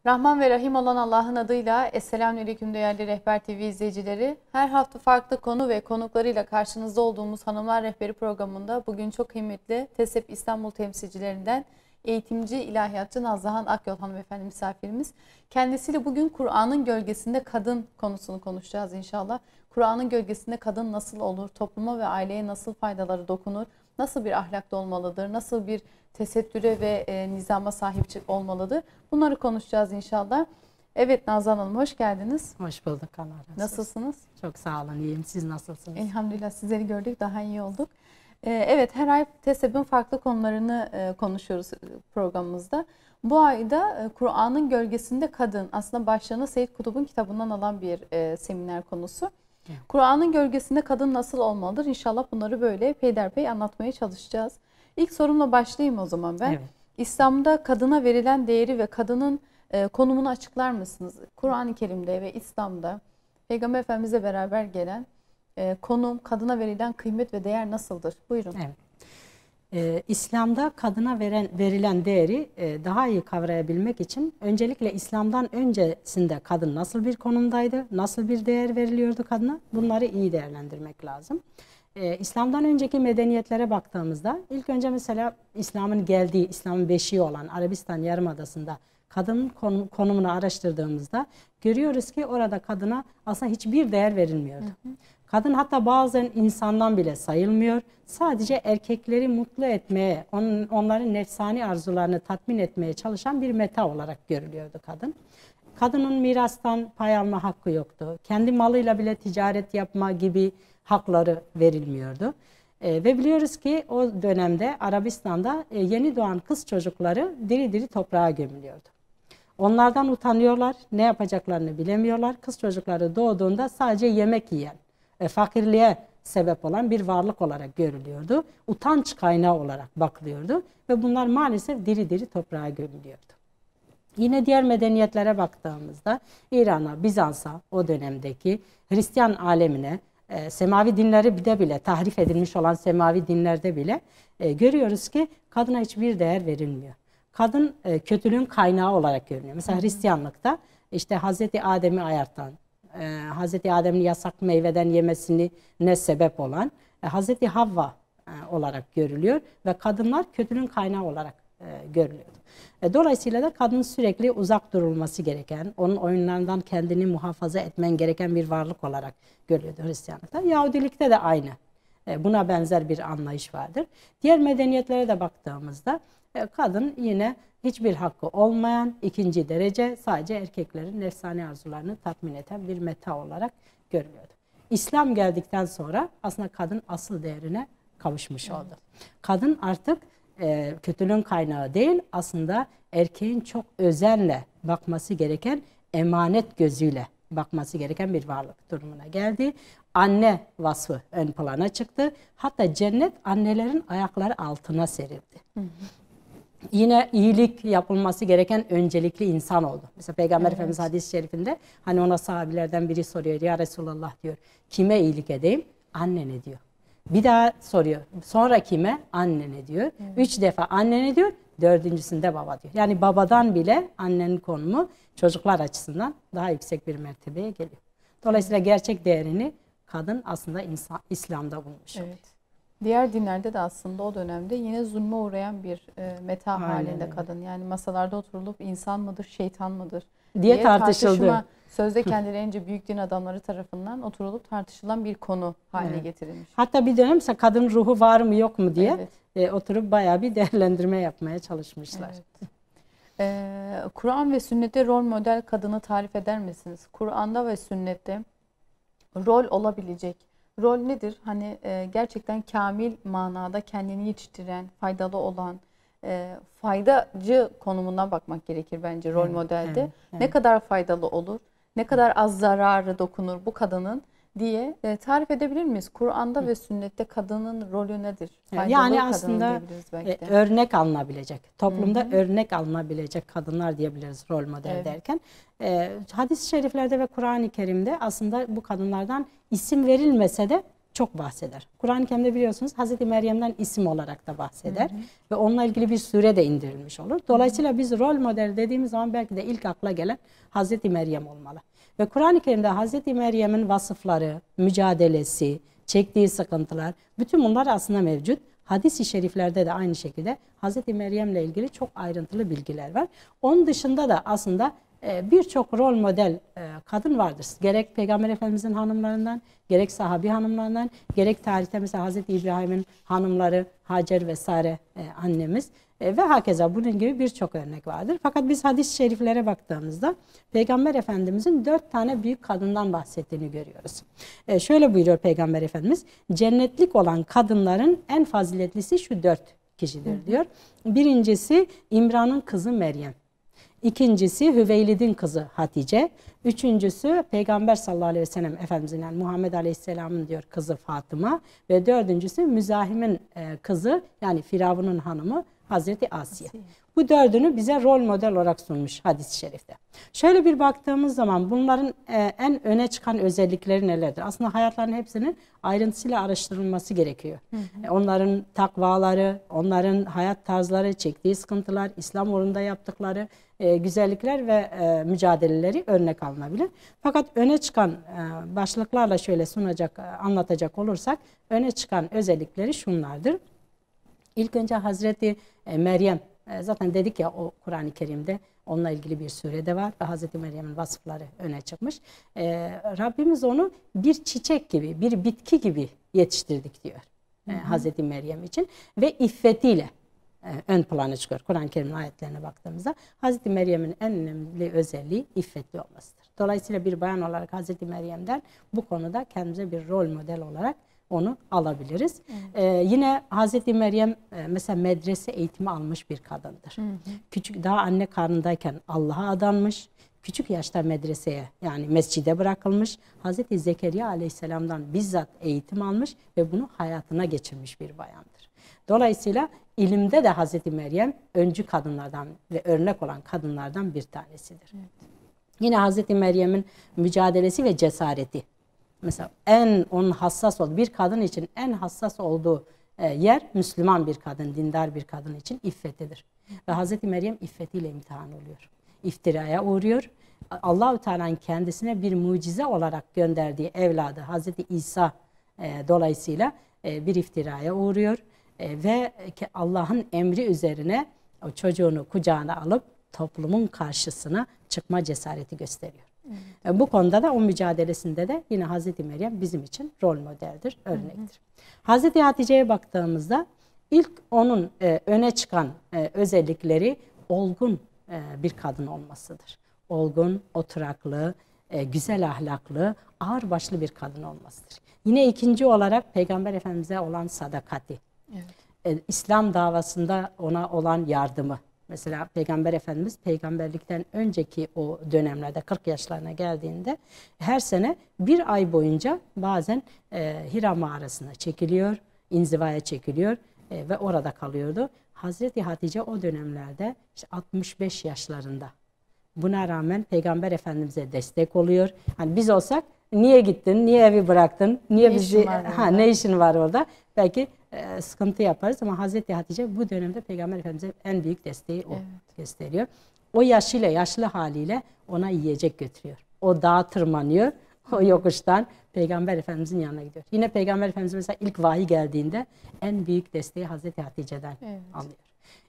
Rahman ve Rahim olan Allah'ın adıyla Esselamünaleyküm değerli Rehber TV izleyicileri. Her hafta farklı konu ve konuklarıyla karşınızda olduğumuz Hanımlar Rehberi programında bugün çok kıymetli TESEP İstanbul temsilcilerinden eğitimci, ilahiyatçı Nazlıhan Akyol hanımefendi misafirimiz. Kendisiyle bugün Kur'an'ın gölgesinde kadın konusunu konuşacağız inşallah. Kur'an'ın gölgesinde kadın nasıl olur, topluma ve aileye nasıl faydaları dokunur, nasıl bir ahlakta olmalıdır, nasıl bir tesettüre ve nizama sahip olmalıdır. Bunları konuşacağız inşallah. Evet Nazan Hanım, hoş geldiniz. Hoş bulduk. Allah razı olsun. Nasılsınız? Çok sağ olun, iyiyim. Siz nasılsınız? Elhamdülillah, sizleri gördük, daha iyi olduk. Evet, her ay TESEP'in farklı konularını konuşuyoruz programımızda. Bu ayda Kur'an'ın gölgesinde kadın, aslında başlığını Seyyid Kutub'un kitabından alan bir seminer konusu. Evet. Kur'an'ın gölgesinde kadın nasıl olmalıdır? İnşallah bunları böyle peyderpey anlatmaya çalışacağız. İlk sorumla başlayayım o zaman ben. Evet. İslam'da kadına verilen değeri ve kadının konumunu açıklar mısınız? Kur'an-ı Kerim'de ve İslam'da Peygamber Efendimiz'le beraber gelen konum, kadına verilen kıymet ve değer nasıldır? Buyurun. Evet. İslam'da kadına verilen değeri daha iyi kavrayabilmek için öncelikle İslam'dan öncesinde kadın nasıl bir konumdaydı, nasıl bir değer veriliyordu kadına, bunları iyi değerlendirmek lazım. İslam'dan önceki medeniyetlere baktığımızda ilk önce mesela İslam'ın geldiği, İslam'ın beşiği olan Arabistan Yarımadası'nda kadının konumunu araştırdığımızda görüyoruz ki orada kadına aslında hiçbir değer verilmiyordu. Hı hı. Kadın hatta bazen insandan bile sayılmıyor. Sadece erkekleri mutlu etmeye, onların nefsani arzularını tatmin etmeye çalışan bir meta olarak görülüyordu kadın. Kadının mirastan pay alma hakkı yoktu. Kendi malıyla bile ticaret yapma gibi hakları verilmiyordu. Ve biliyoruz ki o dönemde Arabistan'da yeni doğan kız çocukları diri diri toprağa gömülüyordu. Onlardan utanıyorlar, ne yapacaklarını bilemiyorlar. Kız çocukları doğduğunda sadece yemek yiyen, fakirliğe sebep olan bir varlık olarak görülüyordu. Utanç kaynağı olarak bakılıyordu ve bunlar maalesef diri diri toprağa gömülüyordu. Yine diğer medeniyetlere baktığımızda İran'a, Bizans'a, o dönemdeki Hristiyan alemine, semavi dinleri bile tahrif edilmiş olan semavi dinlerde bile görüyoruz ki kadına hiçbir değer verilmiyor. Kadın kötülüğün kaynağı olarak görünüyor. Mesela Hristiyanlıkta işte Hazreti Adem'i ayartan, Hazreti Adem'in yasak meyveden yemesine sebep olan Hazreti Havva olarak görülüyor ve kadınlar kötülüğün kaynağı olarak görülüyor. Dolayısıyla da kadın sürekli uzak durulması gereken, onun oyunlarından kendini muhafaza etmen gereken bir varlık olarak görülüyordu Hristiyanlıkta. Yahudilikte de aynı. Buna benzer bir anlayış vardır. Diğer medeniyetlere de baktığımızda kadın yine hiçbir hakkı olmayan, ikinci derece, sadece erkeklerin nefsani arzularını tatmin eden bir meta olarak görülüyordu. İslam geldikten sonra aslında kadın asıl değerine kavuşmuş oldu. Evet. Kadın artık kötülüğün kaynağı değil, aslında erkeğin çok özenle bakması gereken, emanet gözüyle bakması gereken bir varlık durumuna geldi. Anne vasfı ön plana çıktı. Hatta cennet annelerin ayakları altına serildi. Hı hı. Yine iyilik yapılması gereken öncelikli insan oldu. Mesela Peygamber Efendimiz hadis-i şerifinde hani ona sahabilerden biri soruyor, ya Resulallah diyor, kime iyilik edeyim? Annene diyor. Bir daha soruyor, sonra kime? Annene diyor. Evet. 3 defa annene diyor, 4.'sünde baba diyor. Yani babadan bile annenin konumu çocuklar açısından daha yüksek bir mertebeye geliyor. Dolayısıyla gerçek değerini kadın aslında İslam'da bulmuş. Evet. Diğer dinlerde de aslında o dönemde yine zulme uğrayan bir meta halinde kadın. Yani masalarda oturulup insan mıdır, şeytan mıdır diye tartışıldı. Sözde kendilerince büyük din adamları tarafından oturulup tartışılan bir konu haline getirilmiş. Hatta bir dönem mesela kadın ruhu var mı yok mu diye oturup bayağı bir değerlendirme yapmaya çalışmışlar. Evet. Kur'an ve sünnette rol model kadını tarif eder misiniz? Kur'an'da ve sünnette rol olabilecek. Rol nedir? Hani gerçekten kamil manada kendini yetiştiren, faydalı olan, faydacı konumuna bakmak gerekir bence rol modelde. Evet. Ne kadar faydalı olur, ne kadar az zararı dokunur bu kadının diye tarif edebilir miyiz? Kur'an'da ve sünnette kadının rolü nedir? Faydalı yani aslında örnek alınabilecek, toplumda örnek alınabilecek kadınlar diyebiliriz rol model derken. Hadis-i şeriflerde ve Kur'an-ı Kerim'de aslında bu kadınlardan isim verilmese de çok bahseder. Kur'an-ı Kerim'de biliyorsunuz Hazreti Meryem'den isim olarak da bahseder. Ve onunla ilgili bir sure de indirilmiş olur. Dolayısıyla biz rol model dediğimiz zaman belki de ilk akla gelen Hazreti Meryem olmalı. Ve Kur'an-ı Kerim'de Hazreti Meryem'in vasıfları, mücadelesi, çektiği sıkıntılar, bütün bunlar aslında mevcut. Hadis-i şeriflerde de aynı şekilde Hazreti Meryem'le ilgili çok ayrıntılı bilgiler var. Onun dışında da aslında birçok rol model kadın vardır. Gerek Peygamber Efendimizin hanımlarından, gerek sahabi hanımlarından, gerek tarihte mesela Hazreti İbrahim'in hanımları Hacer ve Sare annemiz ve hakeza bunun gibi birçok örnek vardır. Fakat biz hadis-i şeriflere baktığımızda Peygamber Efendimizin 4 tane büyük kadından bahsettiğini görüyoruz. Şöyle buyuruyor Peygamber Efendimiz, cennetlik olan kadınların en faziletlisi şu 4 kişidir diyor. Birincisi İmran'ın kızı Meryem. İkincisi Hüveylid'in kızı Hatice. Üçüncüsü Peygamber sallallahu aleyhi ve sellem Efendimizin yani Muhammed aleyhisselamın diyor kızı Fatıma. Ve dördüncüsü Müzahim'in kızı yani Firavun'un hanımı Hazreti Asiye. Bu dördünü bize rol model olarak sunmuş hadis-i şerifte. Şöyle bir baktığımız zaman bunların en öne çıkan özellikleri nelerdir? Aslında hayatlarının hepsinin ayrıntısıyla araştırılması gerekiyor. Onların takvaları, onların hayat tarzları, çektiği sıkıntılar, İslam uğrunda yaptıkları güzellikler ve mücadeleleri örnek alınabilir. Fakat öne çıkan başlıklarla şöyle anlatacak olursak öne çıkan özellikleri şunlardır. İlk önce Hazreti Meryem, zaten dedik ya o Kur'an-ı Kerim'de onunla ilgili bir surede var ve Hazreti Meryem'in vasıfları öne çıkmış. Rabbimiz onu bir çiçek gibi, bir bitki gibi yetiştirdik diyor Hazreti Meryem için ve iffetiyle ön plana çıkıyor. Kur'an-ı Kerim'in ayetlerine baktığımızda Hazreti Meryem'in en önemli özelliği iffetli olmasıdır. Dolayısıyla bir bayan olarak Hazreti Meryem'den bu konuda kendimize bir rol model olarak onu alabiliriz. Yine Hazreti Meryem mesela medrese eğitimi almış bir kadındır. Küçük daha anne karnındayken Allah'a adanmış. Küçük yaşta medreseye yani mescide bırakılmış. Hazreti Zekeriya aleyhisselamdan bizzat eğitim almış ve bunu hayatına geçirmiş bir bayandır. Dolayısıyla ilimde de Hazreti Meryem öncü kadınlardan ve örnek olan kadınlardan bir tanesidir. Yine Hazreti Meryem'in mücadelesi ve cesareti. Mesela onun hassas olduğu, bir kadın için en hassas olduğu yer Müslüman bir kadın, dindar bir kadın için iffetidir. Ve Hazreti Meryem iffetiyle imtihan oluyor. İftiraya uğruyor. Allah-u Teala'nın kendisine bir mucize olarak gönderdiği evladı Hazreti İsa dolayısıyla bir iftiraya uğruyor. Ve Allah'ın emri üzerine o çocuğunu kucağına alıp toplumun karşısına çıkma cesareti gösteriyor. Bu konuda da o mücadelesinde de yine Hazreti Meryem bizim için rol modeldir, örnektir. Hazreti Hatice'ye baktığımızda ilk onun öne çıkan özellikleri olgun bir kadın olmasıdır. Olgun, oturaklı, güzel ahlaklı, ağırbaşlı bir kadın olmasıdır. Yine ikinci olarak Peygamber Efendimiz'e olan sadakati. İslam davasında ona olan yardımı. Mesela Peygamber Efendimiz peygamberlikten önceki o dönemlerde 40 yaşlarına geldiğinde her sene bir ay boyunca bazen Hira mağarasına çekiliyor, inzivaya çekiliyor ve orada kalıyordu. Hazreti Hatice o dönemlerde işte 65 yaşlarında. Buna rağmen Peygamber Efendimiz'e destek oluyor. Hani biz olsak niye gittin, niye evi bıraktın, niye ne işin var orada? Belki sıkıntı yaparız ama Hazreti Hatice bu dönemde Peygamber Efendimiz'e en büyük desteği o gösteriyor. O yaşlı haliyle ona yiyecek götürüyor. O dağa tırmanıyor, o yokuştan Peygamber Efendimiz'in yanına gidiyor. Yine Peygamber Efendimiz mesela ilk vahiy geldiğinde en büyük desteği Hazreti Hatice'den alıyor.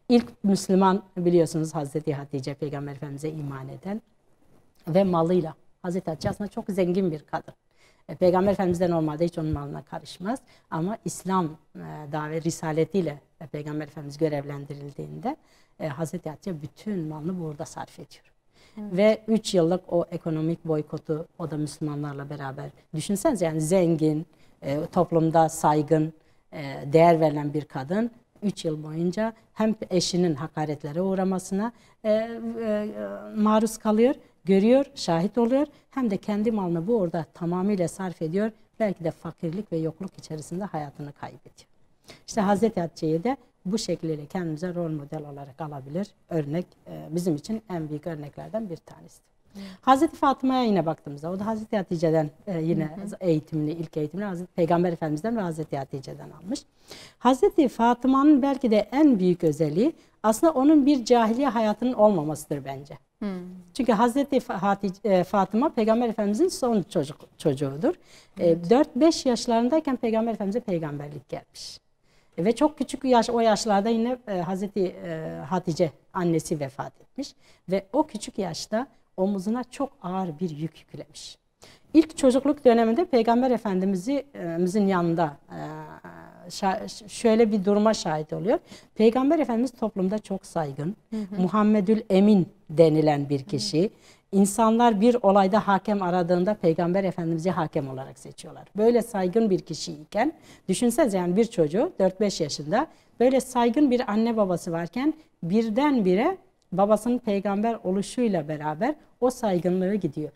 İlk Müslüman biliyorsunuz Hazreti Hatice Peygamber Efendimiz'e iman eden ve malıyla. Hazreti Hatice aslında çok zengin bir kadın. Peygamber Efendimiz de normalde hiç onun malına karışmaz. Ama İslam davet risaletiyle Peygamber Efendimiz görevlendirildiğinde Hazreti Hatice bütün malını burada sarf ediyor. Ve 3 yıllık o ekonomik boykotu o da Müslümanlarla beraber. Düşünsenize yani zengin, toplumda saygın, değer verilen bir kadın 3 yıl boyunca hem eşinin hakaretlere uğramasına maruz kalıyor, görüyor, şahit oluyor. Hem de kendi malını bu orada tamamıyla sarf ediyor. Belki de fakirlik ve yokluk içerisinde hayatını kaybediyor. İşte Hazreti Hatice'yi de bu şekilde kendimize rol model olarak alabilir. Örnek bizim için en büyük örneklerden bir tanesi. Hazreti Fatıma'ya yine baktığımızda, o da Hazreti Hatice'den yine eğitimini, ilk eğitimini Hazreti Peygamber Efendimiz'den ve Hazreti Hatice'den almış. Hazreti Fatıma'nın belki de en büyük özelliği aslında onun bir cahiliye hayatının olmamasıdır bence. Çünkü Hazreti Fatıma Peygamber Efendimiz'in son çocuğudur. 4-5 yaşlarındayken Peygamber Efendimiz'e peygamberlik gelmiş. Ve çok küçük o yaşlarda yine Hazreti Hatice annesi vefat etmiş. Ve o küçük yaşta omuzuna çok ağır bir yük yüklemiş. İlk çocukluk döneminde Peygamber Efendimizin yanında şöyle bir duruma şahit oluyor. Peygamber Efendimiz toplumda çok saygın, Muhammedül Emin denilen bir kişi. İnsanlar bir olayda hakem aradığında Peygamber Efendimiz'i hakem olarak seçiyorlar. Böyle saygın bir kişiyken, düşünsenize yani bir çocuğu 4-5 yaşında böyle saygın bir anne babası varken birdenbire babasının peygamber oluşuyla beraber o saygınlığı gidiyor.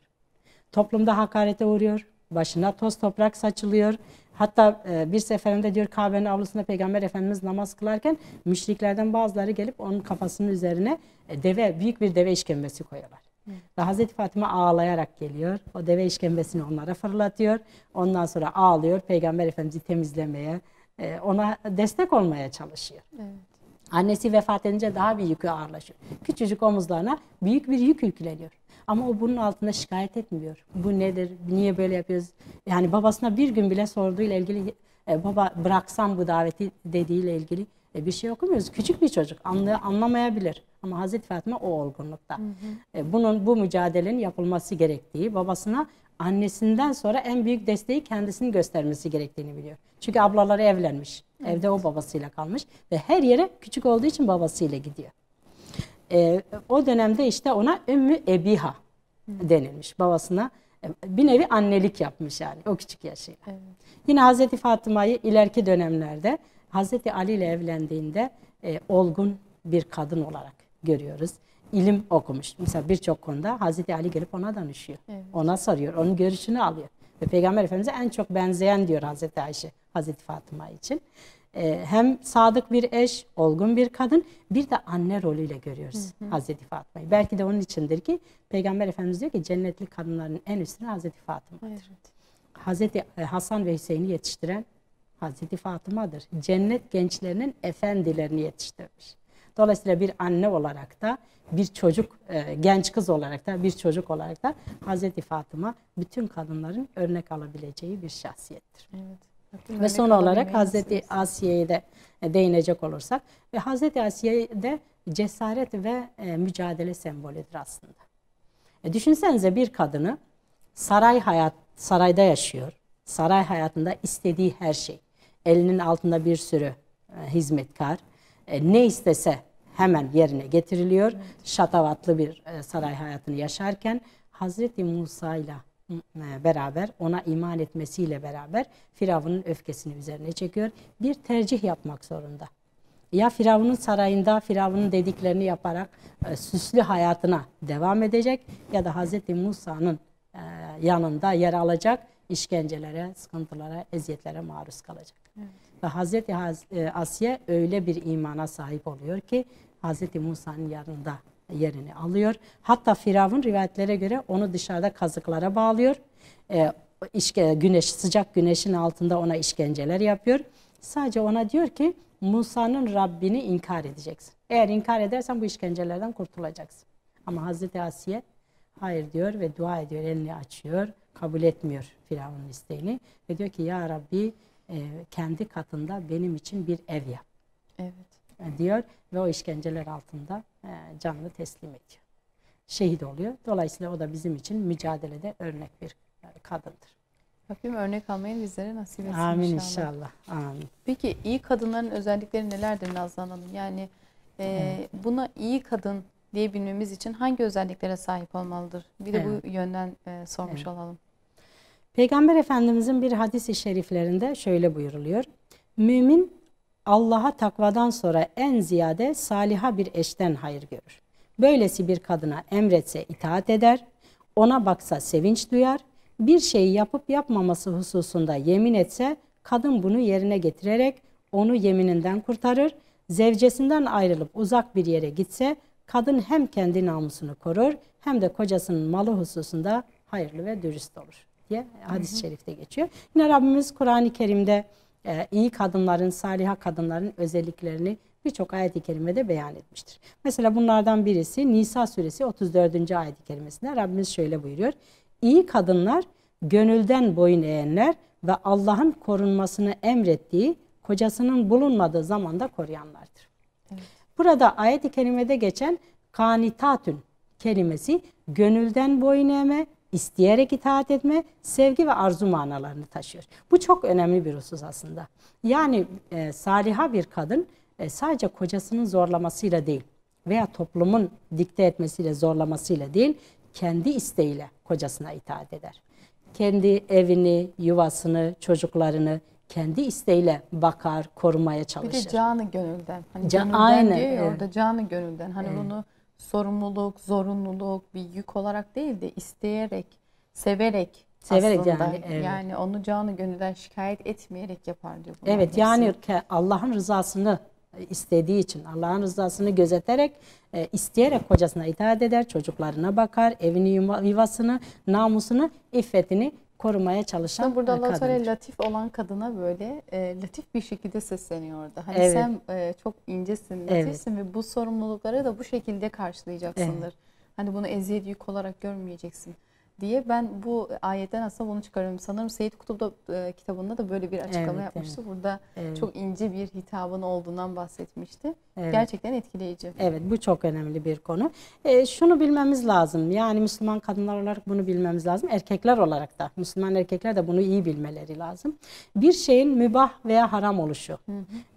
Toplumda hakarete uğruyor, başına toz toprak saçılıyor. Hatta bir seferinde diyor Kabe'nin avlusunda Peygamber Efendimiz namaz kılarken müşriklerden bazıları gelip onun kafasının üzerine büyük bir deve işkembesi koyuyorlar. Ve Hazreti Fatıma ağlayarak geliyor. O deve işkembesini onlara fırlatıyor. Ondan sonra ağlıyor. Peygamber Efendimiz'i temizlemeye, ona destek olmaya çalışıyor. Evet. Annesi vefat edince daha bir yükü ağırlaşıyor. Küçücük omuzlarına büyük bir yük yükleniyor. Ama o bunun altında şikayet etmiyor. Bu nedir? Niye böyle yapıyoruz? Yani babasına bir gün bile sorduğuyla ilgili baba bıraksam bu daveti dediğiyle ilgili bir şey okumuyoruz. Küçük bir çocuk anlamayabilir. Ama Hazreti Fatıma o olgunlukta. Bu mücadelenin yapılması gerektiği, babasına annesinden sonra en büyük desteği kendisini göstermesi gerektiğini biliyor. Çünkü ablaları evlenmiş. Evet. Evde o babasıyla kalmış ve her yere küçük olduğu için babasıyla gidiyor. O dönemde işte ona Ümmü Ebiha denilmiş. Babasına bir nevi annelik yapmış yani o küçük yaşıyla. Evet. Yine Hazreti Fatıma'yı ileriki dönemlerde Hazreti Ali ile evlendiğinde olgun bir kadın olarak görüyoruz. İlim okumuş. Mesela birçok konuda Hazreti Ali gelip ona danışıyor. Evet. Ona soruyor. Onun görüşünü alıyor. Ve Peygamber Efendimiz'e en çok benzeyen diyor Hazreti Ayşe, Hazreti Fatıma için. Hem sadık bir eş, olgun bir kadın, bir de anne rolüyle görüyoruz Hazreti Fatıma'yı. Belki de onun içindir ki Peygamber Efendimiz diyor ki cennetli kadınların en üstüne Hazreti Fatıma'dır. Evet. Hazreti Hasan ve Hüseyin'i yetiştiren Hazreti Fatıma'dır. Cennet gençlerinin efendilerini yetiştirmiş. Dolayısıyla bir anne olarak da bir çocuk, genç kız olarak da bir çocuk olarak da Hazreti Fatıma bütün kadınların örnek alabileceği bir şahsiyettir. Evet. Ve son olarak Hazreti Asiye'ye de değinecek olursak ve Hazreti Asiye de cesaret ve mücadele sembolüdür aslında. Düşünsenize bir kadını sarayda yaşıyor. Saray hayatında istediği her şey. Elinin altında bir sürü hizmetkar. Ne istese hemen yerine getiriliyor. Evet. Şatavatlı bir saray hayatını yaşarken Hazreti Musa ile beraber ona iman etmesiyle beraber Firavun'un öfkesini üzerine çekiyor. Bir tercih yapmak zorunda. Ya Firavun'un sarayında Firavun'un dediklerini yaparak süslü hayatına devam edecek ya da Hazreti Musa'nın yanında yer alacak, işkencelere, sıkıntılara, eziyetlere maruz kalacak. Evet. Ve Hazreti Asiye öyle bir imana sahip oluyor ki Hazreti Musa'nın yanında yerini alıyor. Hatta Firavun rivayetlere göre onu dışarıda kazıklara bağlıyor. Sıcak güneşin altında ona işkenceler yapıyor. Sadece ona diyor ki Musa'nın Rabbini inkar edeceksin. Eğer inkar edersen bu işkencelerden kurtulacaksın. Ama Hazreti Asiye hayır diyor ve dua ediyor, elini açıyor. Kabul etmiyor Firavun'un isteğini. Ve diyor ki ya Rabbi kendi katında benim için bir ev yap. Evet. Diyor ve o işkenceler altında canını teslim ediyor. Şehit oluyor. Dolayısıyla o da bizim için mücadelede örnek bir kadındır. Rabbim örnek almayı bizlere nasip etsin Amin inşallah. Amin. Peki iyi kadınların özellikleri nelerdir Nazlı Hanım? Yani buna iyi kadın diyebilmemiz için hangi özelliklere sahip olmalıdır? Bir de bu yönden sormuş olalım. Peygamber Efendimizin bir hadis-i şeriflerinde şöyle buyuruluyor. Mümin Allah'a takvadan sonra en ziyade saliha bir eşten hayır görür. Böylesi bir kadına emretse itaat eder, ona baksa sevinç duyar, bir şeyi yapıp yapmaması hususunda yemin etse, kadın bunu yerine getirerek onu yemininden kurtarır, zevcesinden ayrılıp uzak bir yere gitse, kadın hem kendi namusunu korur hem de kocasının malı hususunda hayırlı ve dürüst olur diye hadis-i şerifte geçiyor. Yine Rabbimiz Kur'an-ı Kerim'de iyi kadınların, saliha kadınların özelliklerini birçok ayet-i kerimede beyan etmiştir. Mesela bunlardan birisi Nisa suresi 34. ayet-i kerimesinde Rabbimiz şöyle buyuruyor. İyi kadınlar gönülden boyun eğenler ve Allah'ın korunmasını emrettiği kocasının bulunmadığı zamanda koruyanlardır. Evet. Burada ayet-i kerimede geçen kanitatün kelimesi gönülden boyun eğme, isteyerek itaat etme, sevgi ve arzu manalarını taşıyor. Bu çok önemli bir husus aslında. Yani saliha bir kadın sadece kocasının zorlamasıyla değil veya toplumun dikte etmesiyle, zorlamasıyla değil, kendi isteğiyle kocasına itaat eder. Kendi evini, yuvasını, çocuklarını kendi isteğiyle bakar, korumaya çalışır. Bir de canı gönülden. Hani Aynen, diyor ya evet. orada canı gönülden. Hani bunu sorumluluk, zorunluluk, bir yük olarak değil de isteyerek, severek aslında. Yani, evet. Yani onu canı gönülden şikayet etmeyerek yapar diyor. Evet hepsi. yani Allah'ın rızasını istediği için, Allah'ın rızasını gözeterek, isteyerek kocasına itaat eder, çocuklarına bakar, evini, yuvasını, namusunu, iffetini korumaya çalışan kadındır. Burada Allah kadındır. Teala latif olan kadına böyle latif bir şekilde sesleniyor orada. Hani Evet. sen çok incesin, latifsin ve bu sorumlulukları da bu şekilde karşılayacaksındır. Evet. Hani bunu eziyet yük olarak görmeyeceksin diye ben bu ayetten aslında bunu çıkarıyorum. Sanırım Seyyid Kutup da kitabında da böyle bir açıklama yapmıştı. Burada çok ince bir hitabın olduğundan bahsetmişti. Evet. Gerçekten etkileyici. Evet, bu çok önemli bir konu. Şunu bilmemiz lazım. Yani Müslüman kadınlar olarak bunu bilmemiz lazım. Erkekler olarak da, Müslüman erkekler de bunu iyi bilmeleri lazım. Bir şeyin mübah veya haram oluşu,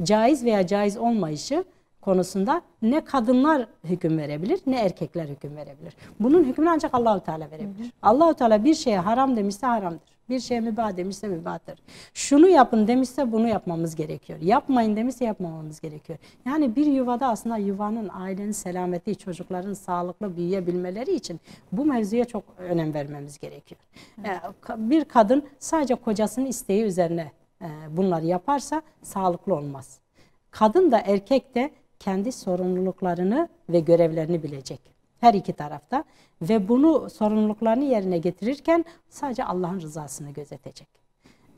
caiz veya caiz olmayışı konusunda ne kadınlar hüküm verebilir ne erkekler hüküm verebilir. Bunun hükmünü ancak Allahu Teala verebilir. Allahu Teala bir şeye haram demişse haramdır. Bir şeye mübah demişse mübahtır. Şunu yapın demişse bunu yapmamız gerekiyor. Yapmayın demişse yapmamamız gerekiyor. Yani bir yuvada aslında yuvanın, ailenin selameti, çocukların sağlıklı büyüyebilmeleri için bu mevzuya çok önem vermemiz gerekiyor. Bir kadın sadece kocasının isteği üzerine bunları yaparsa sağlıklı olmaz. Kadın da erkek de kendi sorumluluklarını ve görevlerini bilecek. Her iki tarafta ve bunu sorumluluklarını yerine getirirken sadece Allah'ın rızasını gözetecek.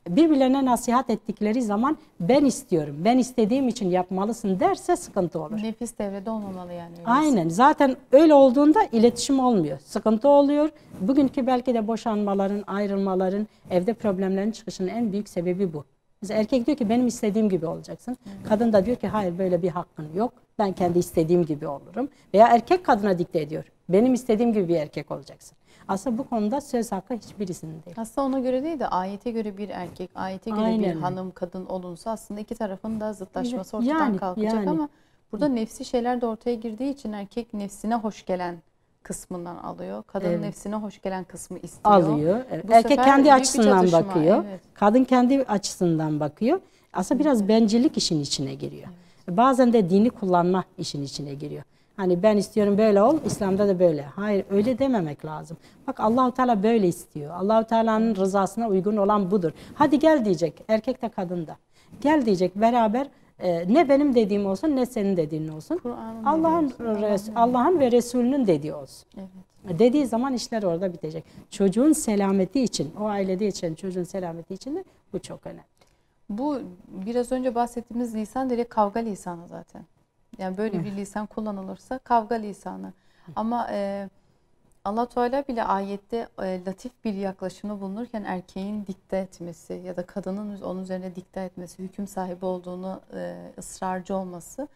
Birbirlerine nasihat ettikleri zaman ben istiyorum, ben istediğim için yapmalısın derse sıkıntı olur. Nefis devrede olmamalı yani. Öyleyse. Aynen. Zaten öyle olduğunda iletişim olmuyor. Sıkıntı oluyor. Bugünkü belki de boşanmaların, ayrılmaların, evde problemlerin çıkışının en büyük sebebi bu. Mesela erkek diyor ki benim istediğim gibi olacaksın. Kadın da diyor ki hayır böyle bir hakkın yok. Ben kendi istediğim gibi olurum. Veya erkek kadına dikte ediyor. Benim istediğim gibi bir erkek olacaksın. Aslında bu konuda söz hakkı hiçbirisinin değil. Aslında ona göre değil de ayete göre bir erkek, ayete göre Aynen. bir hanım, kadın olunsa aslında iki tarafın da zıtlaşması ortadan kalkacak ama burada nefsi şeyler de ortaya girdiği için erkek nefsine hoş gelen kısmından alıyor. Kadın nefsine hoş gelen kısmı istiyor. Alıyor. Erkek kendi açısından bakıyor. Evet. Kadın kendi açısından bakıyor. Aslında biraz bencillik işin içine giriyor. Evet. Bazen de dini kullanma işin içine giriyor. Hani ben istiyorum böyle ol, İslam'da da böyle. Hayır, öyle dememek lazım. Bak Allahu Teala böyle istiyor. Allahu Teala'nın rızasına uygun olan budur. Hadi gel diyecek. Erkek de kadın da. Gel diyecek beraber. Ne benim dediğim olsun ne senin dediğin olsun. Allah'ın ve Resulünün dediği olsun. Evet. Dediği zaman işler orada bitecek. Çocuğun selameti için, o ailede yaşayan çocuğun selameti için de bu çok önemli. Bu biraz önce bahsettiğimiz lisan direkt kavga lisanı zaten. Yani böyle bir lisan kullanılırsa kavga lisanı. Ama Allah Teala bile ayette latif bir yaklaşımda bulunurken erkeğin dikte etmesi ya da kadının onun üzerine dikte etmesi, hüküm sahibi olduğunu ısrarcı olması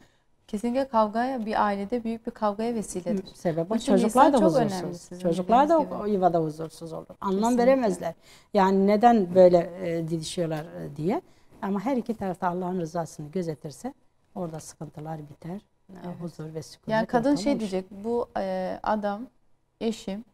kesinlikle kavgaya, bir ailede büyük bir kavgaya vesiledir. Sebep çocuklar da huzursuz. Çocuklar da o yuvada huzursuz olur. Anlam veremezler. Yani neden böyle didişiyorlar diye. Ama her iki tarafta Allah'ın rızasını gözetirse orada sıkıntılar biter. Evet. Huzur ve sükunet. Yani kadın şey diyecek, bu adam, eşim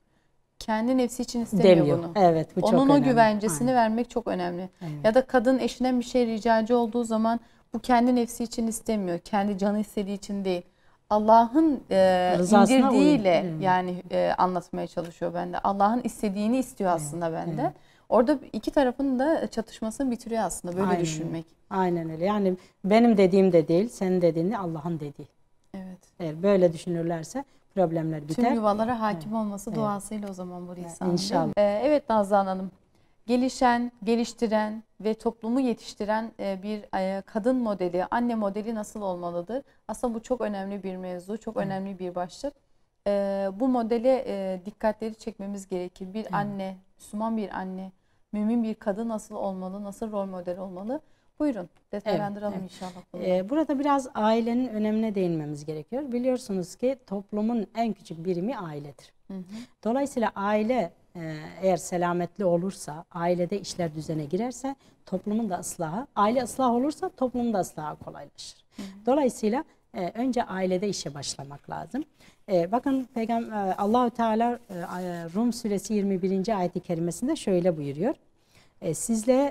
kendi nefsi için istemiyor demiyor. bunu. Evet, bu çok onun önemli. O güvencesini vermek çok önemli. Evet. Ya da kadın eşinden bir şey ricacı olduğu zaman bu kendi nefsi için istemiyor. Kendi canı istediği için değil. Allah'ın indirdiğiyle yani anlatmaya çalışıyor bende. Allah'ın istediğini istiyor aslında bende. Evet. Orada iki tarafın da çatışmasını bitiriyor aslında böyle düşünmek. Aynen öyle. Yani benim dediğim de değil, senin dediğin de Allah'ın dediği. Evet. Eğer böyle düşünürlerse problemler biter. Tüm yuvalara hakim olması duasıyla o zaman bu lisan. İnşallah. Evet Nazan Hanım. Gelişen, geliştiren ve toplumu yetiştiren bir kadın modeli, anne modeli nasıl olmalıdır? Aslında bu çok önemli bir mevzu, çok önemli bir başlık. Bu modele dikkatleri çekmemiz gerekir. Bir anne, Müslüman bir anne, mümin bir kadın nasıl olmalı, nasıl rol model olmalı? Buyurun detaylandıralım inşallah bunu. Burada biraz ailenin önemine değinmemiz gerekiyor. Biliyorsunuz ki toplumun en küçük birimi ailedir. Dolayısıyla aile eğer selametli olursa, ailede işler düzene girerse toplumun da ıslahı, aile ıslah olursa toplumun da ıslahı kolaylaşır. Dolayısıyla önce ailede işe başlamak lazım. Bakın Allahu Teala Rum suresi 21. ayet-i kerimesinde şöyle buyuruyor.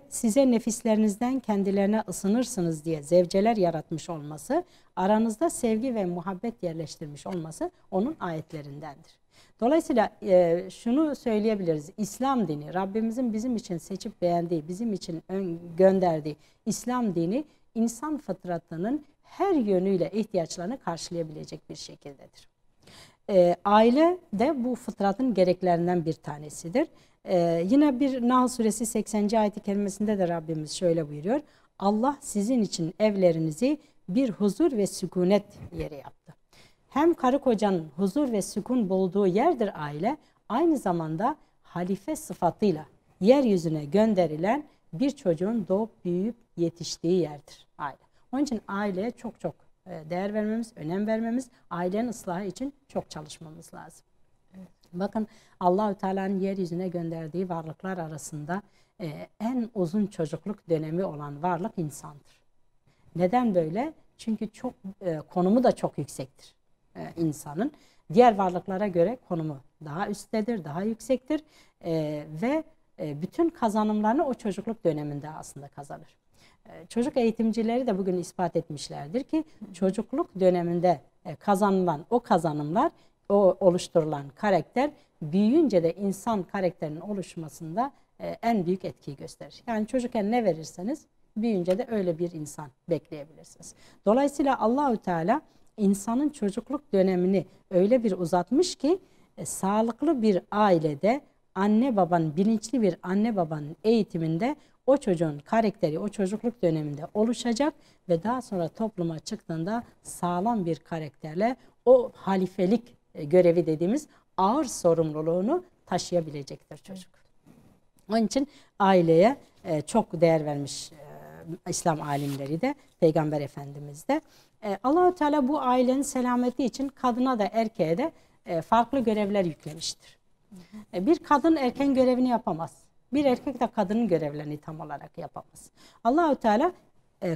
Size nefislerinizden kendilerine ısınırsınız diye zevceler yaratmış olması, aranızda sevgi ve muhabbet yerleştirmiş olması onun ayetlerindendir. Dolayısıyla şunu söyleyebiliriz. İslam dini, Rabbimizin bizim için seçip beğendiği, bizim için gönderdiği İslam dini insan fıtratının her yönüyle ihtiyaçlarını karşılayabilecek bir şekildedir. Aile de bu fıtratın gereklerinden bir tanesidir. Yine bir Nahl suresi 80. ayet-i kerimesinde de Rabbimiz şöyle buyuruyor. Allah sizin için evlerinizi bir huzur ve sükunet yeri yaptı. Hem karı kocanın huzur ve sükun bulduğu yerdir aile, aynı zamanda halife sıfatıyla yeryüzüne gönderilen bir çocuğun doğup büyüyüp yetiştiği yerdir aile. Onun için aileye çok çok değer vermemiz, önem vermemiz, ailenin ıslahı için çok çalışmamız lazım. Evet. Bakın Allah-u Teala'nın yeryüzüne gönderdiği varlıklar arasında en uzun çocukluk dönemi olan varlık insandır. Neden böyle? Çünkü konumu da çok yüksektir insanın. Diğer varlıklara göre konumu daha üsttedir, daha yüksektir ve bütün kazanımlarını o çocukluk döneminde aslında kazanır. Çocuk eğitimcileri de bugün ispat etmişlerdir ki çocukluk döneminde kazanılan o kazanımlar, o oluşturulan karakter büyüyünce de insan karakterinin oluşmasında en büyük etkiyi gösterir. Yani çocukken ne verirseniz büyüyünce de öyle bir insan bekleyebilirsiniz. Dolayısıyla Allahü Teala insanın çocukluk dönemini öyle bir uzatmış ki sağlıklı bir ailede bilinçli bir anne babanın eğitiminde o çocuğun karakteri o çocukluk döneminde oluşacak ve daha sonra topluma çıktığında sağlam bir karakterle o halifelik görevi dediğimiz ağır sorumluluğunu taşıyabilecektir çocuk. Onun için aileye çok değer vermiş İslam alimleri de, Peygamber Efendimiz de. Allah-u Teala bu ailenin selameti için kadına da erkeğe de farklı görevler yüklemiştir. Bir kadın erkeğin görevini yapamaz. Bir erkek de kadının görevlerini tam olarak yapamaz. Allah-u Teala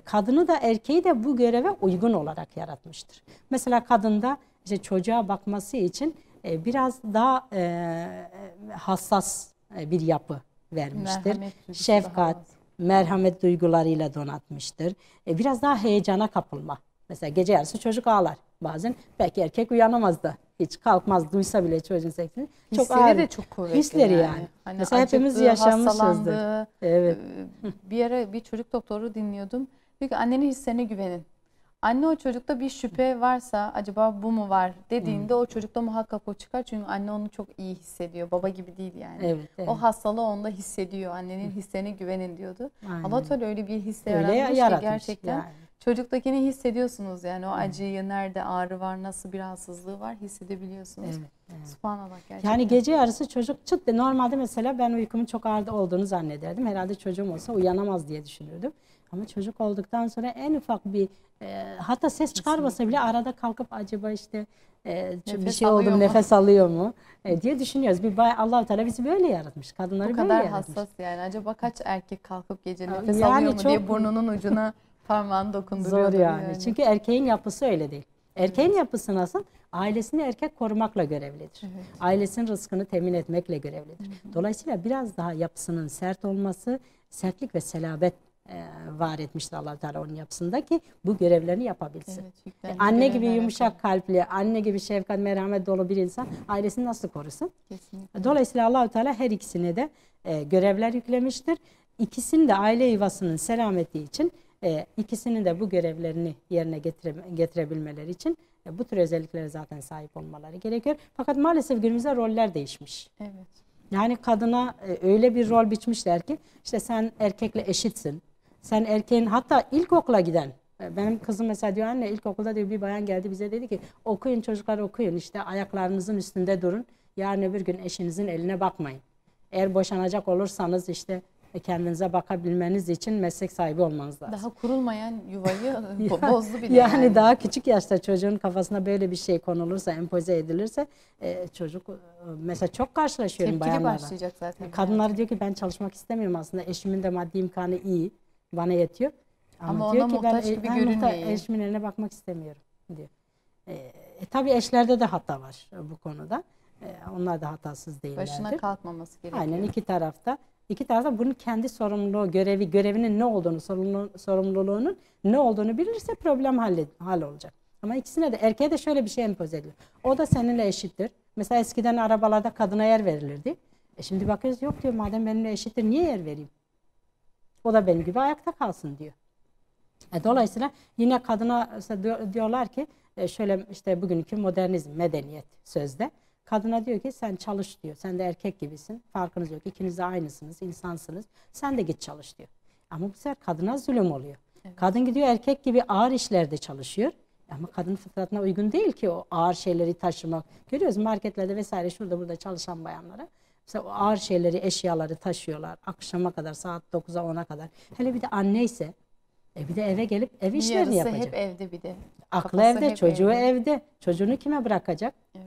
kadını da erkeği de bu göreve uygun olarak yaratmıştır. Mesela kadında işte çocuğa bakması için biraz daha hassas bir yapı vermiştir. Şefkat, merhamet duygularıyla donatmıştır. Biraz daha heyecana kapılma. Mesela gece yarısı çocuk ağlar. Bazen belki erkek uyanamaz da hiç kalkmaz, duysa bile çocuğun sesini. Çok ağır. De çok kuvvetli. Hisleri yani. Hani mesela acıktı, hepimiz yaşamışızdır. Evet. Bir ara bir çocuk doktoru dinliyordum. Diyor ki annenin hislerine güvenin. Anne o çocukta bir şüphe varsa acaba bu mu var dediğinde o çocukta muhakkak o çıkar. Çünkü anne onu çok iyi hissediyor. Baba gibi değil yani. Evet. O hastalığı onda hissediyor. Annenin hislerine güvenin diyordu. Allah Teala öyle bir hisse yaratmış ki gerçekten. Yani. Çocuktakini hissediyorsunuz yani o acıyı, nerede ağrı var, nasıl bir rahatsızlığı var hissedebiliyorsunuz. Evet. Subhanallah gerçekten. Yani gece yarısı çocuk çıktı. Normalde mesela ben uykumun çok ağır olduğunu zannederdim. Herhalde çocuğum olsa uyanamaz diye düşünürdüm. Ama çocuk olduktan sonra en ufak bir hatta ses çıkarmasa bile arada kalkıp acaba işte bir şey oldu mu, nefes alıyor mu diye düşünüyoruz. Allah-u Teala bizi böyle yaratmış. Kadınları böyle yaratmış. Bu kadar hassas yani. Acaba kaç erkek kalkıp gece nefes alıyor mu diye burnunun ucuna parmağını dokunduruyordu. Zor yani. Çünkü erkeğin yapısı öyle değil. Erkeğin yapısı nasıl? Ailesini erkek korumakla görevlidir. Evet. Ailesinin rızkını temin etmekle görevlidir. Dolayısıyla biraz daha yapısının sert olması, sertlik ve selabet var etmiştir Allah Teala onun yapısında ki bu görevlerini yapabilsin. Evet, anne gibi yumuşak kalpli, anne gibi şefkat, merhamet dolu bir insan ailesini nasıl korusun? Kesinlikle. Dolayısıyla Allah Teala her ikisine de görevler yüklemiştir. İkisinin de aile yuvasının selameti için ikisinin de bu görevlerini yerine getirebilmeleri için Bu tür özelliklere zaten sahip olmaları gerekiyor. Fakat maalesef günümüzde roller değişmiş. Evet. Yani kadına öyle bir rol biçmişler ki işte sen erkekle eşitsin. Sen erkeğin, hatta ilkokula giden, benim kızım mesela diyor, anne ilkokulda diyor bir bayan geldi bize dedi ki okuyun çocuklar, okuyun, işte ayaklarınızın üstünde durun. Yarın öbür gün eşinizin eline bakmayın. Eğer boşanacak olursanız işte kendinize bakabilmeniz için meslek sahibi olmanız lazım. Daha kurulmayan yuvayı bozdu bile yani. Daha küçük yaşta çocuğun kafasına böyle bir şey konulursa, empoze edilirse çocuk, mesela çok karşılaşıyorum tepkili bayanlarla. başlayacak zaten. Kadınlar diyor ki ben çalışmak istemiyorum aslında. Eşimin de maddi imkanı iyi. Bana yetiyor. Ama diyor ona ki muhtaç gibi görünmeyin. Eşimin eline bakmak istemiyorum diyor. Tabii eşlerde de hata var bu konuda. Onlar da hatasız değillerdir. Başına kalkmaması gerekiyor. Aynen, iki tarafta bunun kendi sorumluluğu, görevinin ne olduğunu, sorumluluğunun ne olduğunu bilirse problem hal olacak. Ama ikisine de, erkeğe de şöyle bir şey empoze ediyor. O da seninle eşittir. Mesela eskiden arabalarda kadına yer verilirdi. Şimdi bakıyoruz, yok diyor, madem benimle eşittir niye yer vereyim? O da benim gibi ayakta kalsın diyor. Dolayısıyla yine kadına diyorlar ki şöyle işte bugünkü modernizm, medeniyet sözde. Kadına diyor ki sen çalış diyor. Sen de erkek gibisin. Farkınız yok. İkiniz de aynısınız, insansınız. Sen de git çalış diyor. Ama bu sefer kadına zulüm oluyor. Evet. Kadın gidiyor erkek gibi ağır işlerde çalışıyor. Ama kadın fıtratına uygun değil ki o ağır şeyleri taşımak. Görüyoruz marketlerde vesaire, şurada burada çalışan bayanlara. Mesela o ağır şeyleri, eşyaları taşıyorlar. Akşama kadar, saat 9'a 10'a kadar. Hele bir de anne ise bir de eve gelip ev işlerini yapacak. Hep evde bir de. Aklı evde, çocuğu evde. Çocuğunu kime bırakacak? Evet.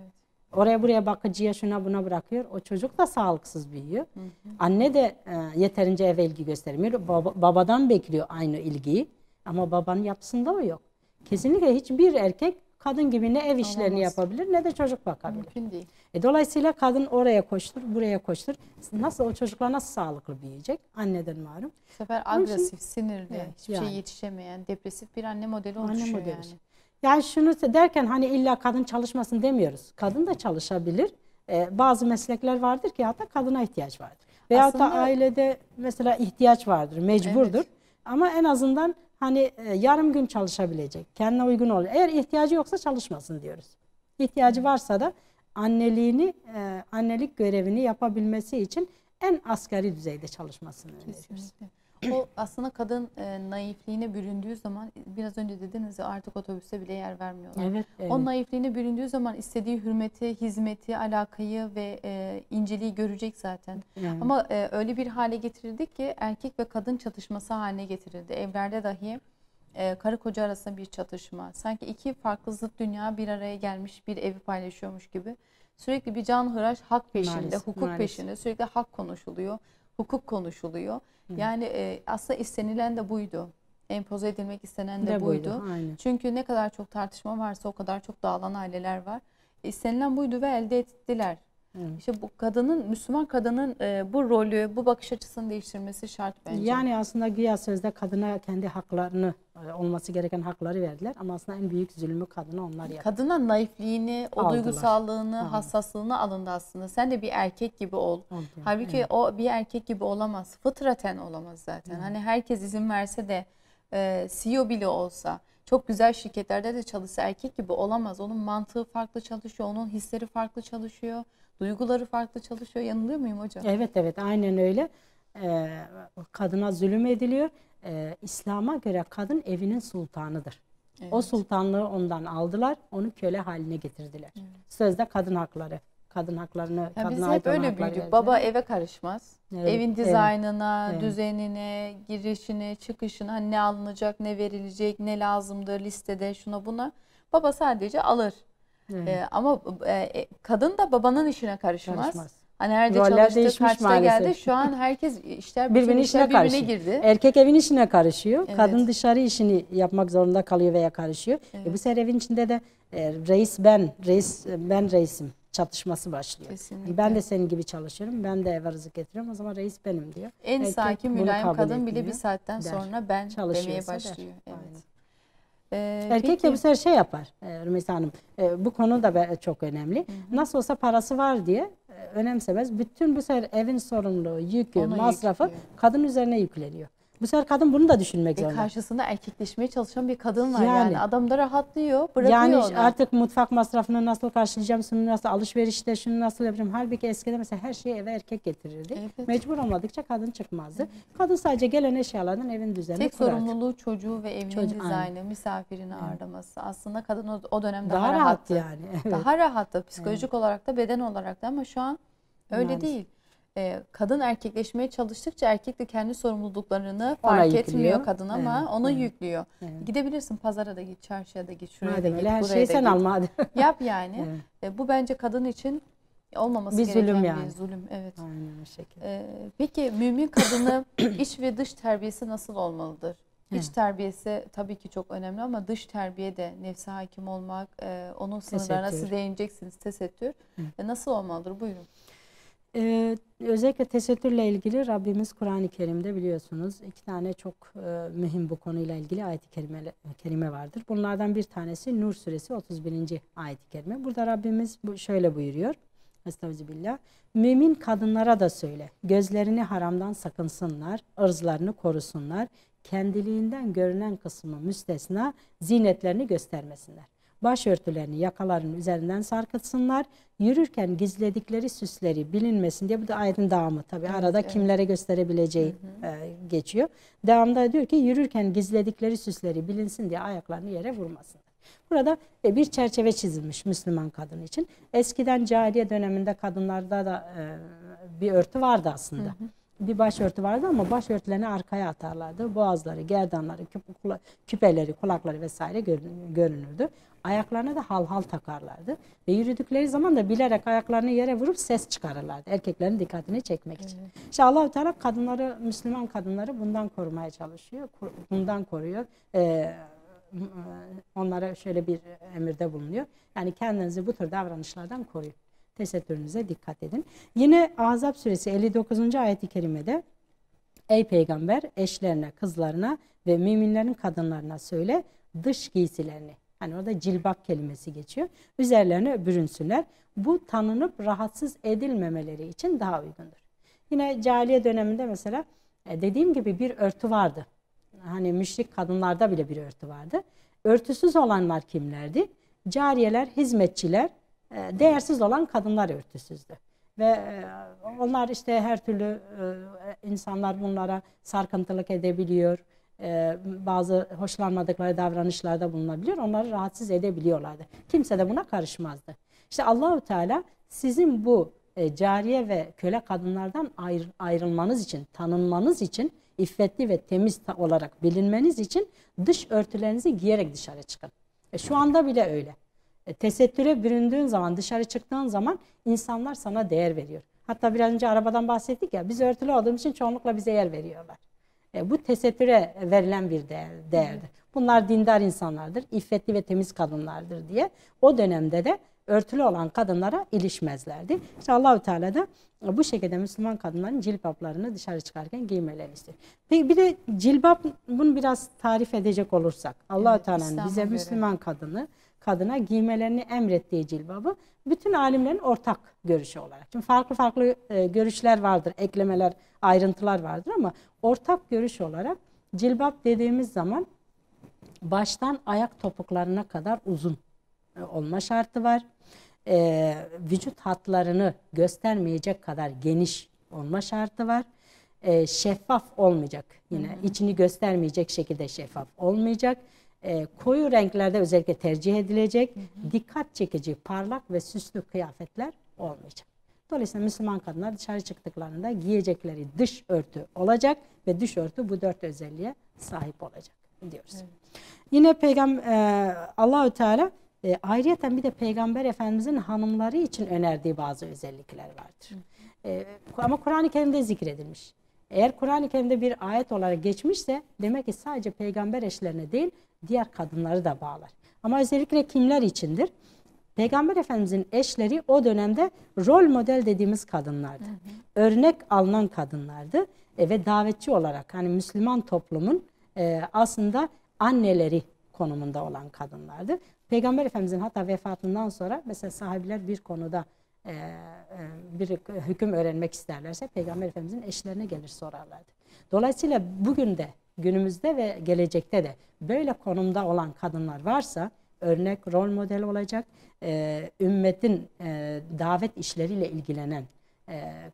Oraya buraya bakıcıya, şuna buna bırakıyor. O çocuk da sağlıksız büyüyor. Hı hı. Anne de yeterince eve ilgi göstermiyor. Babadan bekliyor aynı ilgiyi. Ama babanın yapısında o yok. Kesinlikle hiçbir erkek kadın gibi ne ev işlerini yapabilir ne de çocuk bakabilir. Mümkün değil. Dolayısıyla kadın oraya koştur, buraya koştur. Nasıl o çocuklar nasıl sağlıklı büyüyecek? Anneden malum. Bu sefer agresif, sinirli, hiçbir şey yetişemeyen, depresif bir anne modeli oluşuyor yani. Yani şunu derken hani illa kadın çalışmasın demiyoruz. Kadın da çalışabilir. Bazı meslekler vardır ki hatta kadına ihtiyaç vardır. Veyahut da ailede mesela ihtiyaç vardır, mecburdur. Evet. Ama en azından hani yarım gün çalışabilecek, kendine uygun olur. Eğer ihtiyacı yoksa çalışmasın diyoruz. İhtiyacı varsa da annelik görevini yapabilmesi için en asgari düzeyde çalışmasını öneriyoruz. O aslında kadın naifliğine büründüğü zaman, biraz önce dediniz ya, artık otobüste bile yer vermiyorlar. Evet, evet. O naifliğine büründüğü zaman istediği hürmeti, hizmeti, alakayı ve inceliği görecek zaten. Evet. Ama öyle bir hale getirildi ki erkek ve kadın çatışması haline getirildi. Evlerde dahi karı koca arasında bir çatışma. Sanki iki farklı zıt dünya bir araya gelmiş, bir evi paylaşıyormuş gibi. Sürekli bir canhıraş hak peşinde, maalesef, hukuk peşinde. Sürekli hak konuşuluyor, hukuk konuşuluyor. Yani aslında istenilen de buydu. Empoze edilmek istenen de buydu. Çünkü ne kadar çok tartışma varsa o kadar çok dağılan aileler var. İstenilen buydu ve elde ettiler. İşte bu kadının, Müslüman kadının bu rolü, bu bakış açısını değiştirmesi şart bence. Yani aslında güya sözde kadına kendi haklarını, olması gereken hakları verdiler ama aslında en büyük zulmü kadına onlar yaptı. Kadına naifliğini, o duygusallığını, hassaslığını alındı aslında. Sen de bir erkek gibi ol. Halbuki o bir erkek gibi olamaz. Fıtraten olamaz zaten. Hani herkes izin verse de CEO bile olsa, çok güzel şirketlerde de çalışsa erkek gibi olamaz. Onun mantığı farklı çalışıyor, onun hisleri farklı çalışıyor. Duyguları farklı çalışıyor. Yanılıyor muyum hocam? Evet, aynen öyle. Kadına zulüm ediliyor. İslam'a göre kadın evinin sultanıdır. Evet. O sultanlığı ondan aldılar, onu köle haline getirdiler. Evet. Sözde kadın hakları. Kadın haklarını, biz hep öyle büyüdük. Baba eve karışmaz. Evet, evin dizaynına, düzenine, girişine, çıkışına, ne alınacak, ne verilecek, ne lazımdır listede, şuna buna. Baba sadece alır. Evet. Ama kadın da babanın işine karışmaz. Hani nerede çalıştı, kaçta geldi. Şu an herkes birbirine girdi. Erkek evin işine karışıyor. Evet. Kadın dışarı işini yapmak zorunda kalıyor veya karışıyor. Evet. Bu sefer evin içinde de ben reisim çatışması başlıyor. Kesinlikle. Ben de senin gibi çalışıyorum. Ben de eve rızık getiriyorum. O zaman reis benim diyor. En erkek sakin, mülayim kadın bile bir saatten sonra ben demeye başlıyor. Evet. Erkek de bu sefer şey yapar Rümeysa Hanım, bu konu da çok önemli. Hı hı. Nasıl olsa parası var diye önemsemez. Bütün bu sefer evin sorumluluğu, yükü, masrafı kadın üzerine yükleniyor. Bu sefer kadın bunu da düşünmek zorunda. Karşısında erkekleşmeye çalışan bir kadın var Yani. Adam da rahatlıyor, bırakıyor yani onu. artık mutfak masrafını nasıl karşılayacağım, şunu nasıl, alışverişte şunu nasıl yapacağım. Halbuki eskiden mesela her şeyi eve erkek getirirdi. Evet. Mecbur olmadıkça kadın çıkmazdı. Kadın sadece gelen eşyalardan evin düzenini Tek kurardı. sorumluluğu çocuğu ve evinin dizaynı, misafirini ağırlaması. Aslında kadın o dönem daha rahat rahattı. yani. Evet. Daha rahattı psikolojik olarak da, beden olarak da, ama şu an öyle Maalesef. değil. Kadın erkekleşmeye çalıştıkça erkek de kendi sorumluluklarını Ona fark yüklüyor. etmiyor kadın, ama Evet, ona evet. yüklüyor. Evet. Gidebilirsin, pazara da git, çarşıya da git, şuraya Madem da öyle git, her buraya şeyi da sen git. al madem. Yap yani. Bu bence kadın için olmaması Bir gereken zulüm yani. bir zulüm. Evet. Aynen o şekilde. Peki mümin kadını iç ve dış terbiyesi nasıl olmalıdır? İç terbiyesi tabii ki çok önemli, ama dış terbiye de nefse hakim olmak, onun sınırlarına Tesettür. siz değineceksiniz, tesettür. Nasıl olmalıdır? Buyurun. Özellikle tesettürle ilgili Rabbimiz Kur'an-ı Kerim'de biliyorsunuz 2 tane çok mühim bu konuyla ilgili ayet-i kerime vardır. Bunlardan bir tanesi Nur suresi 31. ayet-i kerime. Burada Rabbimiz şöyle buyuruyor. Estağfirullah. Mümin kadınlara da söyle, gözlerini haramdan sakınsınlar, ırzlarını korusunlar, kendiliğinden görünen kısmı müstesna zinetlerini göstermesinler. Başörtülerini yakalarının üzerinden sarkıtsınlar. Yürürken gizledikleri süsleri bilinmesin diye, bu da ayetin devamı. Tabii arada kimlere gösterebileceği geçiyor. Devamında diyor ki yürürken gizledikleri süsleri bilinsin diye ayaklarını yere vurmasınlar. Burada bir çerçeve çizilmiş Müslüman kadın için. Eskiden cahiliye döneminde kadınlarda da bir örtü vardı aslında. Bir başörtü vardı ama başörtülerini arkaya atarlardı. Boğazları, gerdanları, küpeleri, kulakları vesaire görünürdü. Ayaklarına da halhal takarlardı. Ve yürüdükleri zaman da bilerek ayaklarını yere vurup ses çıkarırlardı. Erkeklerin dikkatini çekmek için. İşte Allah-u Teala kadınları, Müslüman kadınları bundan korumaya çalışıyor. Bundan koruyor. Onlara şöyle bir emirde bulunuyor. Yani kendinizi bu tür davranışlardan koruyun. Tesettürünüze dikkat edin. Yine Ahzab suresi 59. ayet-i kerimede ey peygamber eşlerine, kızlarına ve müminlerin kadınlarına söyle dış giysilerini, hani orada cilbap kelimesi geçiyor, üzerlerine bürünsünler. Bu tanınıp rahatsız edilmemeleri için daha uygundur. Yine cahiliye döneminde mesela dediğim gibi bir örtü vardı. Hani müşrik kadınlarda bile bir örtü vardı. Örtüsüz olanlar kimlerdi? Cariyeler, hizmetçiler, değersiz olan kadınlar örtüsüzdü. Ve onlar işte her türlü insanlar bunlara sarkıntılık edebiliyor. Bazı hoşlanmadıkları davranışlarda bulunabiliyor. Onları rahatsız edebiliyorlardı. Kimse de buna karışmazdı. İşte Allahu Teala sizin bu cariye ve köle kadınlardan ayrılmanız için, tanınmanız için, iffetli ve temiz olarak bilinmeniz için dış örtülerinizi giyerek dışarı çıkın. Şu anda bile öyle. Tesettüre büründüğün zaman, dışarı çıktığın zaman insanlar sana değer veriyor. Hatta biraz önce arabadan bahsettik ya, biz örtülü olduğumuz için çoğunlukla bize yer veriyorlar. Bu tesettüre verilen bir değerdir. Bunlar dindar insanlardır, iffetli ve temiz kadınlardır diye o dönemde de örtülü olan kadınlara ilişmezlerdi. İşte Allah-u Teala da bu şekilde Müslüman kadınların cilbaplarını dışarı çıkarken giymelerini istiyor. Peki bir de cilbap, bunu biraz tarif edecek olursak, Allah-u Teala'nın bize Müslüman kadına giymelerini emrettiği cilbabı bütün alimlerin ortak görüşü olarak. Şimdi farklı görüşler vardır, eklemeler, ayrıntılar vardır ama ortak görüş olarak cilbap dediğimiz zaman baştan ayak topuklarına kadar uzun olma şartı var. Vücut hatlarını göstermeyecek kadar geniş olma şartı var. Şeffaf olmayacak, yine içini göstermeyecek şekilde şeffaf olmayacak. Koyu renklerde özellikle tercih edilecek. Dikkat çekici, parlak ve süslü kıyafetler olmayacak. Dolayısıyla Müslüman kadınlar dışarı çıktıklarında giyecekleri dış örtü olacak ve dış örtü bu 4 özelliğe sahip olacak diyoruz. Evet. Yine Allah-u Teala ayrıyeten bir de Peygamber Efendimizin hanımları için önerdiği bazı özellikler vardır. Ama Kur'an-ı Kerim'de zikredilmiş. Eğer Kur'an-ı Kerim'de bir ayet olarak geçmişse demek ki sadece peygamber eşlerine değil diğer kadınları da bağlar. Ama özellikle kimler içindir? Peygamber Efendimizin eşleri o dönemde rol model dediğimiz kadınlardı. Örnek alınan kadınlardı ve davetçi olarak hani Müslüman toplumun aslında anneleri konumunda olan kadınlardı. Peygamber Efendimizin hatta vefatından sonra mesela sahabiler bir konuda bir hüküm öğrenmek isterlerse Peygamber Efendimizin eşlerine gelir sorarlardı. Dolayısıyla bugün de, günümüzde ve gelecekte de böyle konumda olan kadınlar varsa örnek, rol model olacak, ümmetin davet işleriyle ilgilenen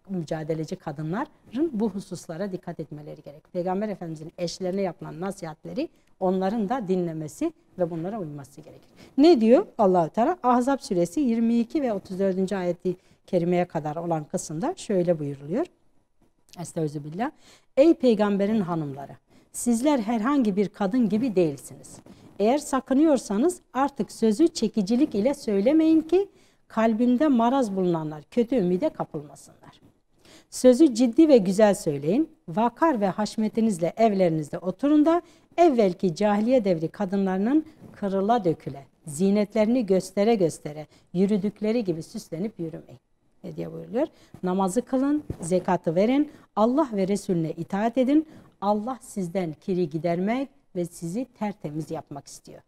mücadeleci kadınların bu hususlara dikkat etmeleri gerek. Peygamber Efendimizin eşlerine yapılan nasihatleri onların da dinlemesi ve bunlara uyması gerekir. Ne diyor Allah-u Teala? Ahzab suresi 22 ve 34. ayeti kerimeye kadar olan kısımda şöyle buyuruluyor. Estağfirullah. Ey peygamberin hanımları, sizler herhangi bir kadın gibi değilsiniz. Eğer sakınıyorsanız artık sözü çekicilik ile söylemeyin ki kalbinde maraz bulunanlar kötü ümide kapılmasınlar. Sözü ciddi ve güzel söyleyin. Vakar ve haşmetinizle evlerinizde oturun da evvelki cahiliye devri kadınlarının kırıla döküle, zinetlerini göstere göstere yürüdükleri gibi süslenip yürümeyin. Ne diye buyuruyor? Namazı kılın, zekatı verin, Allah ve Resulüne itaat edin. Allah sizden kiri gidermek ve sizi tertemiz yapmak istiyor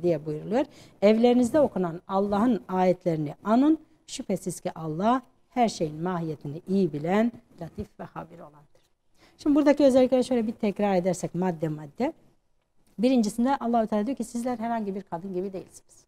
diye buyuruluyor. Evlerinizde okunan Allah'ın ayetlerini anın. Şüphesiz ki Allah her şeyin mahiyetini iyi bilen, latif ve habir olandır. Şimdi buradaki özellikleri şöyle bir tekrar edersek madde madde. Birincisinde Allah-u Teala diyor ki sizler herhangi bir kadın gibi değilsiniz.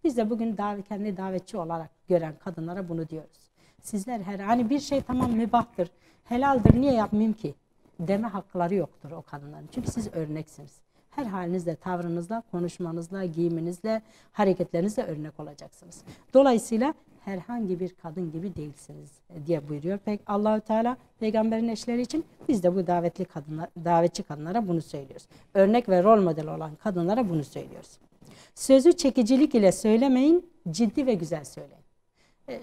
Biz de bugün kendi davetçi olarak gören kadınlara bunu diyoruz. Sizler hani bir şey tamam mübahtır, helaldir, niye yapmayayım ki deme hakları yoktur o kadınların. Çünkü siz örneksiniz. Her halinizle, tavrınızla, konuşmanızla, giyiminizle, hareketlerinizle örnek olacaksınız. Dolayısıyla herhangi bir kadın gibi değilsiniz diye buyuruyor. Allah-u Teala peygamberin eşleri için biz de bu davetçi kadınlara bunu söylüyoruz. Örnek ve rol model olan kadınlara bunu söylüyoruz. Sözü çekicilik ile söylemeyin, ciddi ve güzel söyleyin.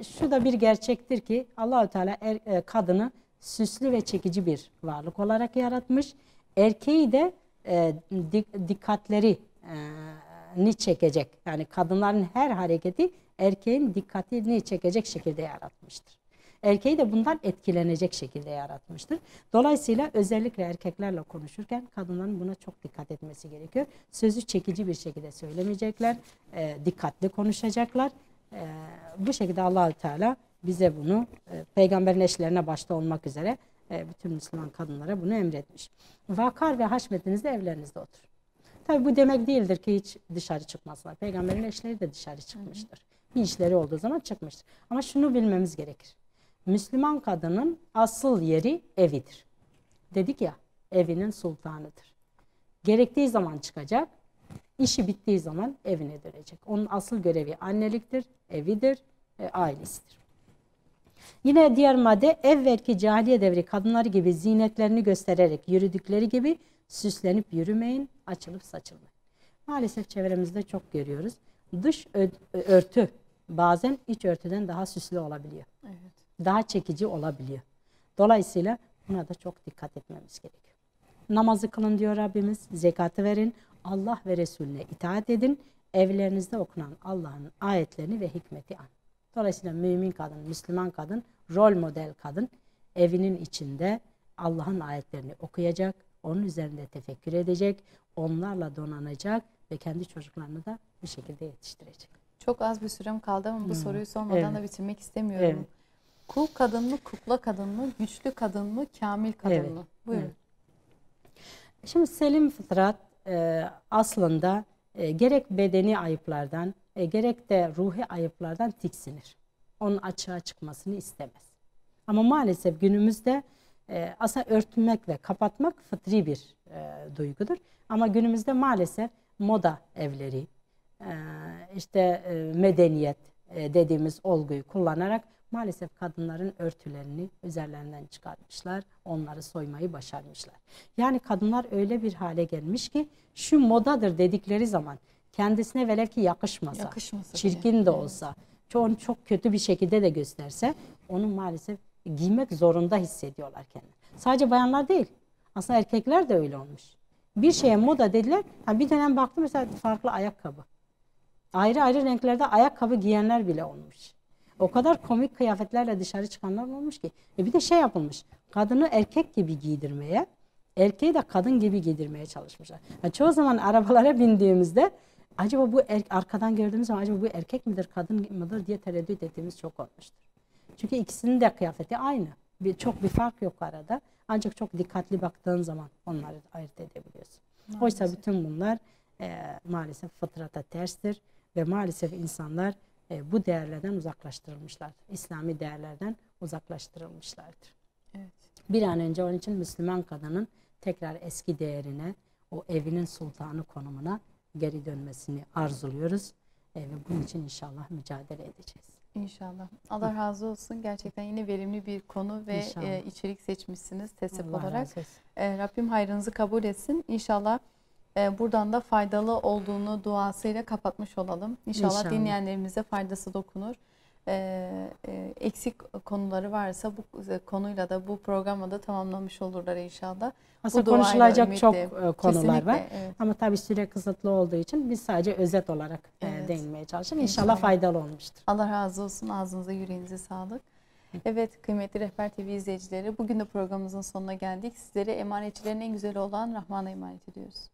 Şu da bir gerçektir ki Allah-u Teala kadını süslü ve çekici bir varlık olarak yaratmış. Erkeği de dikkatlerini çekecek. Yani kadınların her hareketi erkeğin dikkatini çekecek şekilde yaratmıştır. Erkeği de bundan etkilenecek şekilde yaratmıştır. Dolayısıyla özellikle erkeklerle konuşurken kadınların buna çok dikkat etmesi gerekiyor. Sözü çekici bir şekilde söylemeyecekler, dikkatli konuşacaklar. Bu şekilde Allah-u Teala bize bunu peygamberin eşlerine başta olmak üzere bütün Müslüman kadınlara bunu emretmiş. Vakar ve haşmetinizle evlerinizde otur. Tabi bu demek değildir ki hiç dışarı çıkmazlar. Peygamberin eşleri de dışarı çıkmıştır. Bir işleri olduğu zaman çıkmıştır. Ama şunu bilmemiz gerekir. Müslüman kadının asıl yeri evidir. Dedik ya, evinin sultanıdır. Gerektiği zaman çıkacak, işi bittiği zaman evine dönecek. Onun asıl görevi anneliktir, evidir, ailesidir. Yine diğer madde evvelki cahiliye devri kadınları gibi zinetlerini göstererek yürüdükleri gibi süslenip yürümeyin, açılıp saçılmayın. Maalesef çevremizde çok görüyoruz. Dış örtü bazen iç örtüden daha süslü olabiliyor. Evet. Daha çekici olabiliyor. Dolayısıyla buna da çok dikkat etmemiz gerekiyor. Namazı kılın diyor Rabbimiz, zekatı verin, Allah ve Resulüne itaat edin, evlerinizde okunan Allah'ın ayetlerini ve hikmeti an. Dolayısıyla mümin kadın, Müslüman kadın, rol model kadın evinin içinde Allah'ın ayetlerini okuyacak, onun üzerinde tefekkür edecek, onlarla donanacak ve kendi çocuklarını da bu şekilde yetiştirecek. Çok az bir sürem kaldı ama bu soruyu sormadan da bitirmek istemiyorum. Evet. Kul kadın mı, kukla kadın mı, güçlü kadın mı, kamil kadın mı? Buyurun. Evet. Şimdi selim fıtrat aslında gerek bedeni ayıplardan, gerek de ruhi ayıplardan tiksinir. Onun açığa çıkmasını istemez. Ama maalesef günümüzde aslında örtmek ve kapatmak fıtri bir duygudur. Ama günümüzde maalesef moda evleri, medeniyet dediğimiz olguyu kullanarak maalesef kadınların örtülerini üzerlerinden çıkartmışlar, onları soymayı başarmışlar. Yani kadınlar öyle bir hale gelmiş ki şu modadır dedikleri zaman kendisine velev ki yakışmasa çirkin de olsa, çok kötü bir şekilde de gösterse onu maalesef giymek zorunda hissediyorlar kendini. Sadece bayanlar değil, aslında erkekler de öyle olmuş. Bir şeye moda dediler, bir dönem baktım mesela farklı ayakkabı. Ayrı ayrı renklerde ayakkabı giyenler bile olmuş. O kadar komik kıyafetlerle dışarı çıkanlar olmuş ki. Bir de şey yapılmış, kadını erkek gibi giydirmeye, erkeği de kadın gibi giydirmeye çalışmışlar. Çoğu zaman arabalara bindiğimizde acaba bu arkadan gördüğümüz zaman acaba bu erkek midir, kadın mıdır diye tereddüt ettiğimiz çok olmuştur. Çünkü ikisinin de kıyafeti aynı. Çok bir fark yok arada. Ancak çok dikkatli baktığın zaman onları ayırt edebiliyorsun. Oysa bütün bunlar maalesef fıtrata terstir ve maalesef insanlar bu değerlerden uzaklaştırılmışlar. İslami değerlerden uzaklaştırılmışlardır. Evet. Bir an önce onun için Müslüman kadının tekrar eski değerine, o evinin sultanı konumuna geri dönmesini arzuluyoruz. Ve bunun için inşallah mücadele edeceğiz. İnşallah. Allah razı olsun. Gerçekten yine verimli bir konu ve içerik seçmişsiniz TESEP olarak. Rabbim hayrınızı kabul etsin. İnşallah buradan da faydalı olduğunu duasıyla kapatmış olalım. İnşallah dinleyenlerimize faydası dokunur. Eksik konuları varsa bu konuyla da bu programla da tamamlamış olurlar inşallah. Aslında konuşulacak çok konular var. Evet. Ama tabii süre kısıtlı olduğu için biz sadece özet olarak değinmeye çalışalım. İnşallah faydalı olmuştur. Allah razı olsun. Ağzınıza yüreğinize sağlık. Evet kıymetli Rehber TV izleyicileri, bugün de programımızın sonuna geldik. Sizlere emanetçilerin en güzeli olan Rahman'a emanet ediyoruz.